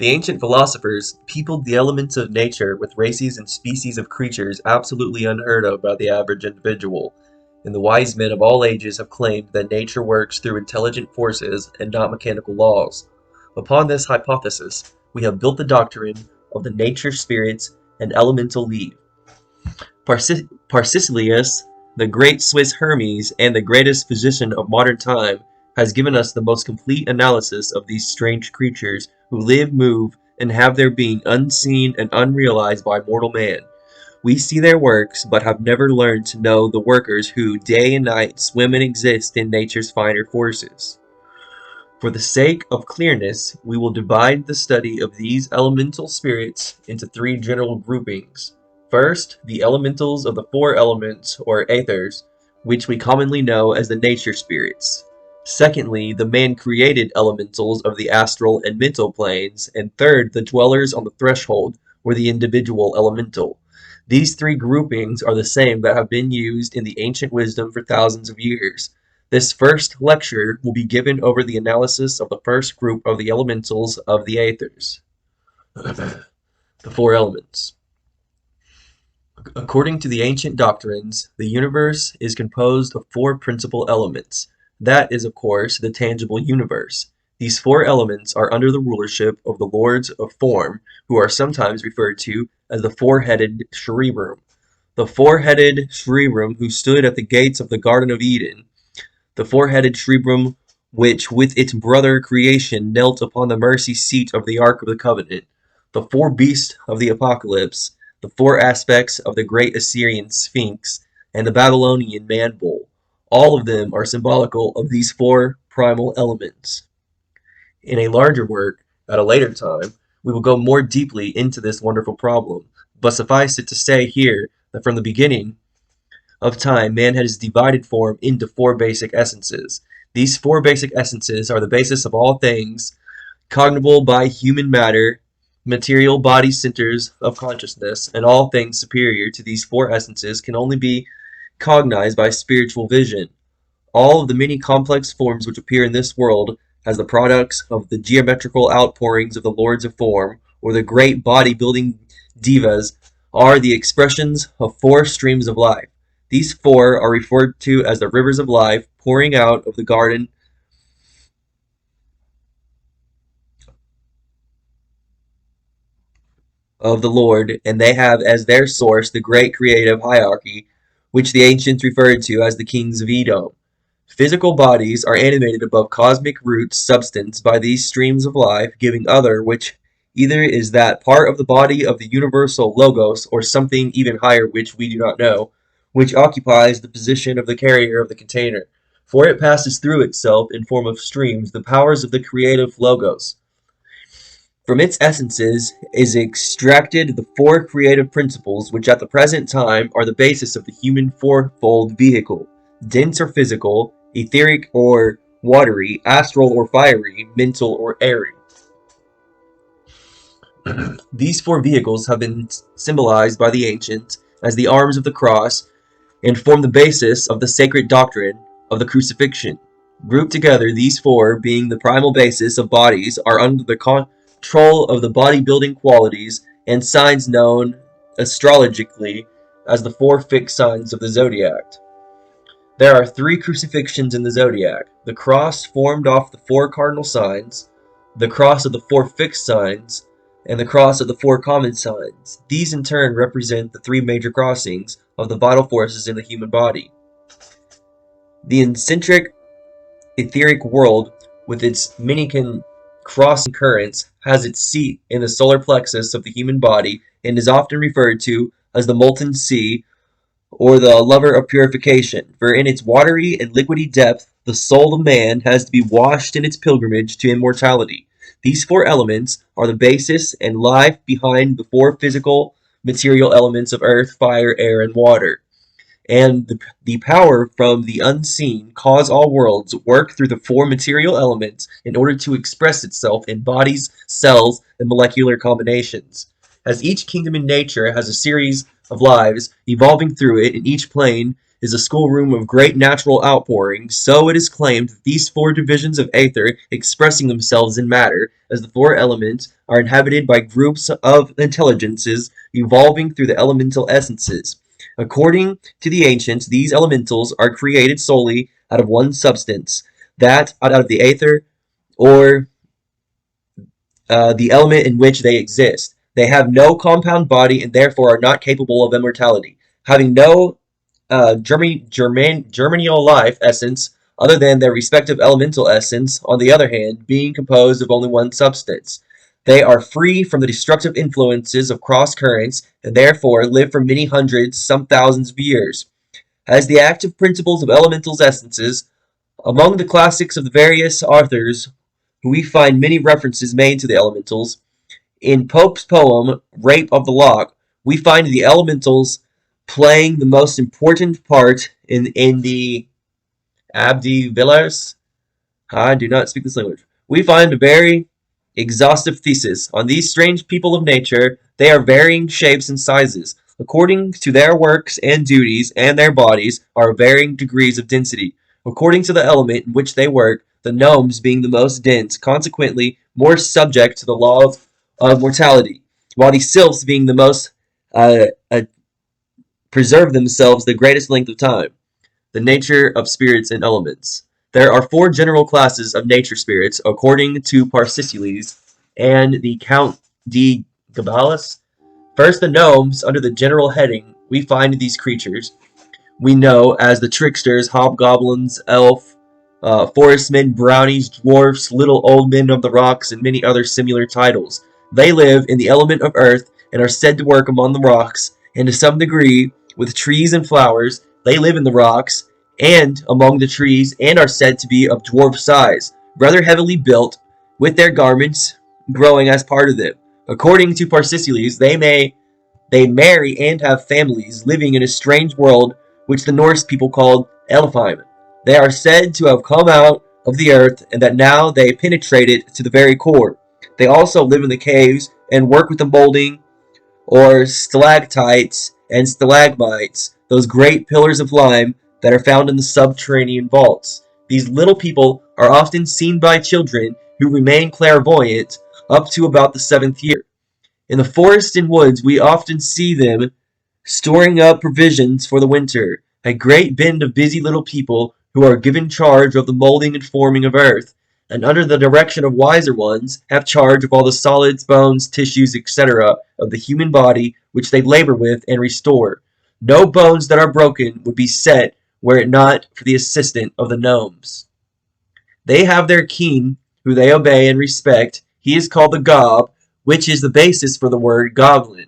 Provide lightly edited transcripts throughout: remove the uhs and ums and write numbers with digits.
The ancient philosophers peopled the elements of nature with races and species of creatures absolutely unheard of by the average individual, and the wise men of all ages have claimed that nature works through intelligent forces and not mechanical laws. Upon this hypothesis, we have built the doctrine of the nature spirits and elemental leave. Parsicilius, the great Swiss Hermes and the greatest physician of modern time, has given us the most complete analysis of these strange creatures who live, move, and have their being unseen and unrealized by mortal man. We see their works, but have never learned to know the workers who, day and night, swim and exist in nature's finer forces. For the sake of clearness, we will divide the study of these elemental spirits into three general groupings. First, the elementals of the four elements, or aethers, which we commonly know as the nature spirits. Secondly, the man-created elementals of the astral and mental planes. And third, the dwellers on the threshold, or the individual elemental. These three groupings are the same that have been used in the ancient wisdom for thousands of years. This first lecture will be given over the analysis of the first group of the elementals of the aethers. The four elements. According to the ancient doctrines, the universe is composed of four principal elements. That is, of course, the tangible universe. These four elements are under the rulership of the lords of form, who are sometimes referred to as the four-headed cerebrum. The four-headed cerebrum who stood at the gates of the Garden of Eden. The four-headed cerebrum which with its brother creation knelt upon the mercy seat of the Ark of the Covenant. The four beasts of the Apocalypse. The four aspects of the great Assyrian Sphinx, and the Babylonian man-bull. All of them are symbolical of these four primal elements. In a larger work, at a later time, we will go more deeply into this wonderful problem, but suffice it to say here that from the beginning of time, man has divided form into four basic essences. These four basic essences are the basis of all things cognizable by human matter, material body centers of consciousness, and all things superior to these four essences can only be cognized by spiritual vision. All of the many complex forms which appear in this world as the products of the geometrical outpourings of the lords of form, or the great body-building divas, are the expressions of four streams of life. These four are referred to as the rivers of life pouring out of the garden of the Lord, and they have as their source the great creative hierarchy, which the ancients referred to as the kings of Edom. Physical bodies are animated above cosmic root substance by these streams of life, giving other, which either is that part of the body of the universal logos, or something even higher which we do not know, which occupies the position of the carrier of the container, for it passes through itself in form of streams the powers of the creative logos. From its essences is extracted the four creative principles which at the present time are the basis of the human fourfold vehicle: dense or physical, etheric or watery, astral or fiery, mental or airy. These four vehicles have been symbolized by the ancients as the arms of the cross and form the basis of the sacred doctrine of the crucifixion. Grouped together, these four, being the primal basis of bodies, are under the control of the body-building qualities and signs known astrologically as the four fixed signs of the zodiac. There are three crucifixions in the zodiac: the cross formed off the four cardinal signs, the cross of the four fixed signs, and the cross of the four common signs. These in turn represent the three major crossings of the vital forces in the human body. The eccentric etheric world, with its many crossing currents, has its seat in the solar plexus of the human body and is often referred to as the molten sea or the lover of purification, for in its watery and liquidy depth the soul of man has to be washed in its pilgrimage to immortality. These four elements are the basis and life behind the four physical material elements of earth, fire, air, and water. And the power from the unseen cause all worlds work through the four material elements in order to express itself in bodies, cells, and molecular combinations. As each kingdom in nature has a series of lives evolving through it, in each plane is a schoolroom of great natural outpouring, so it is claimed that these four divisions of aether, expressing themselves in matter as the four elements, are inhabited by groups of intelligences evolving through the elemental essences. According to the ancients, these elementals are created solely out of one substance, that out of the aether, or the element in which they exist. They have no compound body and therefore are not capable of immortality. Having no germinal life essence other than their respective elemental essence, on the other hand, being composed of only one substance. They are free from the destructive influences of cross currents and therefore live for many hundreds, some thousands of years. As the active principles of elemental essences, among the classics of the various authors, we find many references made to the elementals. In Pope's poem, Rape of the Lock, we find the elementals playing the most important part in the Abdi Villas. I do not speak this language. We find a very exhaustive thesis on these strange people of nature. They are varying shapes and sizes, according to their works and duties, and their bodies are varying degrees of density, according to the element in which they work, the gnomes being the most dense, consequently more subject to the laws of mortality, while the sylphs being the most preserve themselves the greatest length of time. The nature of spirits and elements. There are four general classes of nature spirits, according to Parsicides and the Count de Gabalis. First, the gnomes, under the general heading, we find these creatures we know as the tricksters, hobgoblins, elf, forestmen, brownies, dwarfs, little old men of the rocks, and many other similar titles. They live in the element of earth and are said to work among the rocks, and to some degree with trees and flowers. They live in the rocks and among the trees, and are said to be of dwarf size, rather heavily built, with their garments growing as part of them. According to Parsicides, they marry and have families, living in a strange world which the Norse people called Elfheim. They are said to have come out of the earth, and that now they penetrate it to the very core. They also live in the caves and work with the molding, or stalactites and stalagmites, those great pillars of lime that are found in the subterranean vaults. These little people are often seen by children who remain clairvoyant up to about the 7th year. In the forests and woods we often see them storing up provisions for the winter, a great band of busy little people who are given charge of the molding and forming of earth, and under the direction of wiser ones have charge of all the solids, bones, tissues, etc. of the human body, which they labor with and restore. No bones that are broken would be set were it not for the assistance of the gnomes. They have their king, who they obey and respect. He is called the Gob, which is the basis for the word goblin.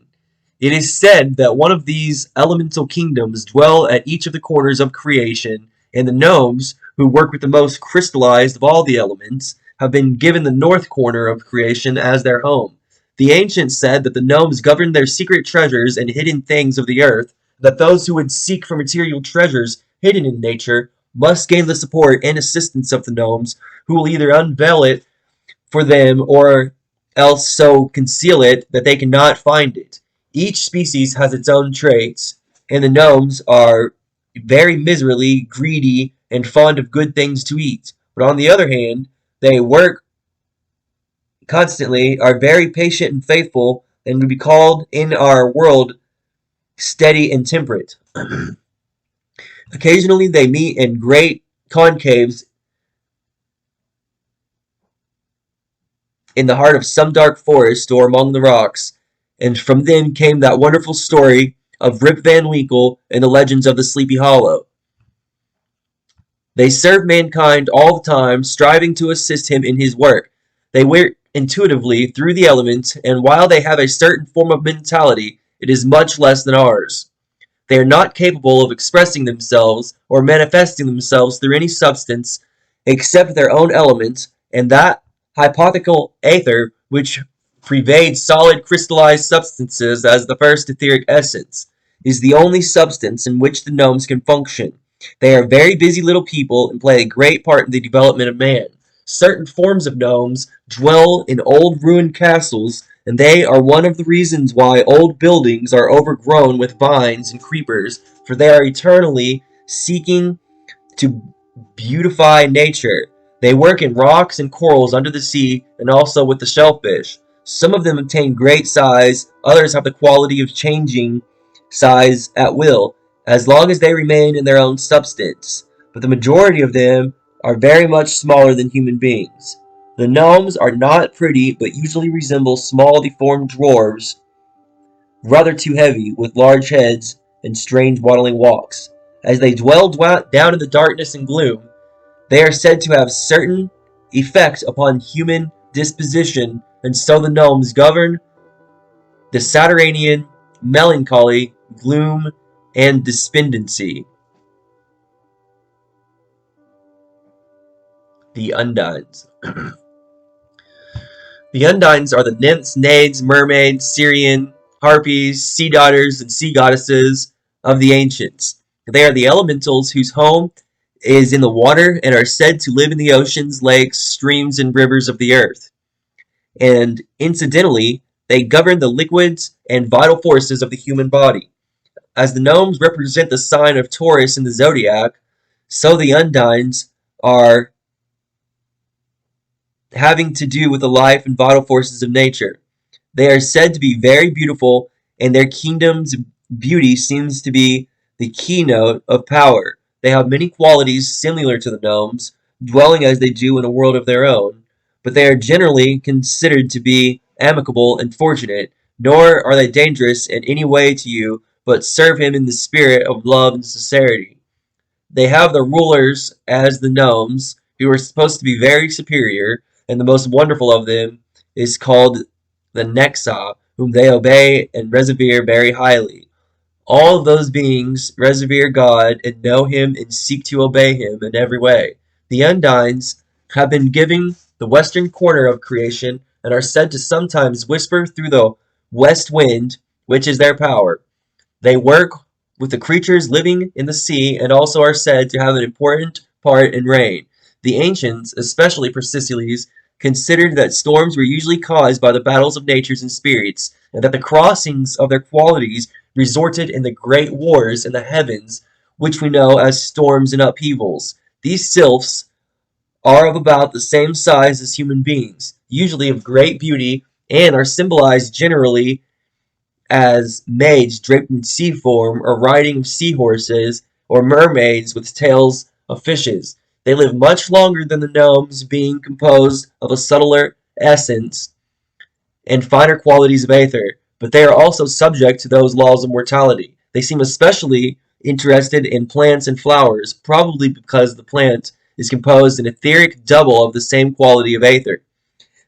It is said that one of these elemental kingdoms dwell at each of the corners of creation, and the gnomes, who work with the most crystallized of all the elements, have been given the north corner of creation as their home. The ancients said that the gnomes governed their secret treasures and hidden things of the earth, that those who would seek for material treasures hidden in nature must gain the support and assistance of the gnomes, who will either unveil it for them or else so conceal it that they cannot find it. Each species has its own traits, and the gnomes are very miserably greedy and fond of good things to eat. But on the other hand, they work constantly, are very patient and faithful, and would be called in our world steady and temperate. Occasionally they meet in great concaves in the heart of some dark forest or among the rocks, and from them came that wonderful story of Rip Van Winkle and the legends of the Sleepy Hollow. They serve mankind all the time, striving to assist him in his work. They work intuitively through the elements, and while they have a certain form of mentality, it is much less than ours. They are not capable of expressing themselves or manifesting themselves through any substance except their own element, and that hypothetical aether which pervades solid crystallized substances as the first etheric essence is the only substance in which the gnomes can function. They are very busy little people and play a great part in the development of man. Certain forms of gnomes dwell in old ruined castles, and they are one of the reasons why old buildings are overgrown with vines and creepers, for they are eternally seeking to beautify nature. They work in rocks and corals under the sea and also with the shellfish. Some of them attain great size, others have the quality of changing size at will, as long as they remain in their own substance. But the majority of them are very much smaller than human beings. The gnomes are not pretty, but usually resemble small deformed dwarves, rather too heavy, with large heads and strange waddling walks. As they dwell down in the darkness and gloom, they are said to have certain effect upon human disposition, and so the gnomes govern the Saturnian melancholy, gloom, and despondency. The Undines. The Undines are the nymphs, naiads, mermaids, Syrian, harpies, sea daughters, and sea goddesses of the ancients. They are the elementals whose home is in the water and are said to live in the oceans, lakes, streams, and rivers of the earth. And incidentally, they govern the liquids and vital forces of the human body. As the gnomes represent the sign of Taurus in the zodiac, so the Undines are having to do with the life and vital forces of nature. They are said to be very beautiful, and their kingdom's beauty seems to be the keynote of power. They have many qualities similar to the gnomes, dwelling as they do in a world of their own, but they are generally considered to be amicable and fortunate, nor are they dangerous in any way to you, but serve him in the spirit of love and sincerity. They have the rulers as the gnomes, who are supposed to be very superior, and the most wonderful of them is called the Nexa, whom they obey and revere very highly. All of those beings revere God and know him and seek to obey him in every way. The Undines have been given the western corner of creation and are said to sometimes whisper through the west wind, which is their power. They work with the creatures living in the sea and also are said to have an important part in rain. The ancients, especially Persicles, considered that storms were usually caused by the battles of natures and spirits, and that the crossings of their qualities resulted in the great wars in the heavens, which we know as storms and upheavals. These sylphs are of about the same size as human beings, usually of great beauty, and are symbolized generally as maids draped in sea form or riding seahorses, or mermaids with tails of fishes. They live much longer than the gnomes, being composed of a subtler essence and finer qualities of aether, but they are also subject to those laws of mortality. They seem especially interested in plants and flowers, probably because the plant is composed an etheric double of the same quality of aether.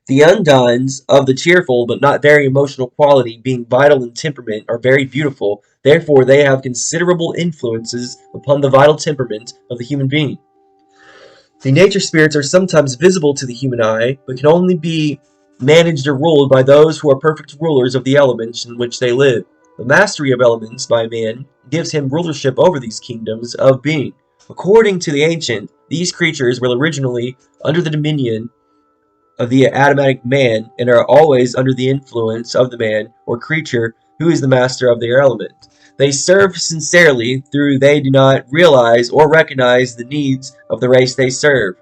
The Undines, of the cheerful but not very emotional quality, being vital in temperament, are very beautiful, therefore they have considerable influences upon the vital temperament of the human being. The nature spirits are sometimes visible to the human eye, but can only be managed or ruled by those who are perfect rulers of the elements in which they live. The mastery of elements by man gives him rulership over these kingdoms of being. According to the ancient, these creatures were originally under the dominion of the Adamic man and are always under the influence of the man or creature who is the master of their element. They serve sincerely, though they do not realize or recognize the needs of the race they serve.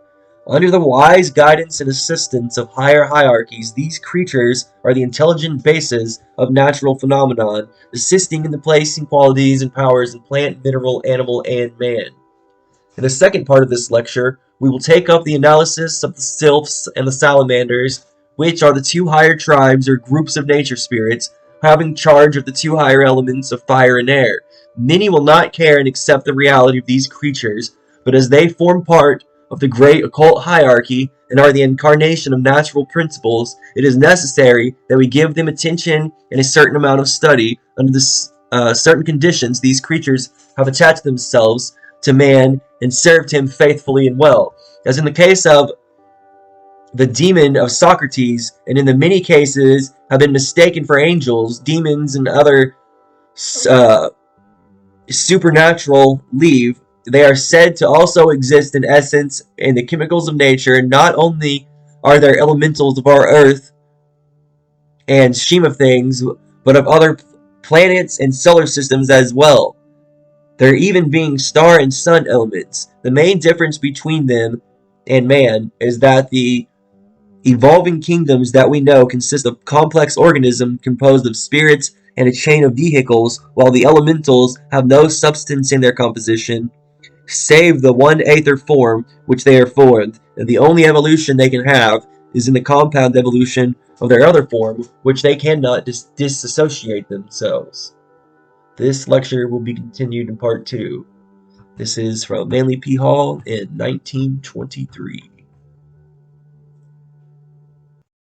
Under the wise guidance and assistance of higher hierarchies, these creatures are the intelligent bases of natural phenomenon, assisting in the placing qualities and powers in plant, mineral, animal, and man. In the second part of this lecture, we will take up the analysis of the sylphs and the salamanders, which are the two higher tribes or groups of nature spirits, having charge of the two higher elements of fire and air. Many will not care and accept the reality of these creatures, but as they form part of the great occult hierarchy and are the incarnation of natural principles, it is necessary that we give them attention and a certain amount of study. Under the certain conditions, these creatures have attached themselves to man and served him faithfully and well, as in the case of the demon of Socrates, and in the many cases have been mistaken for angels, demons, and other supernatural leave. They are said to also exist in essence in the chemicals of nature, and not only are there elementals of our earth and scheme of things, but of other planets and solar systems as well. There even being star and sun elements. The main difference between them and man is that the evolving kingdoms that we know consist of complex organisms composed of spirits and a chain of vehicles, while the elementals have no substance in their composition, save the one aether form which they are formed, and the only evolution they can have is in the compound evolution of their other form, which they cannot disassociate themselves. This lecture will be continued in part 2. This is from Manly P. Hall in 1923.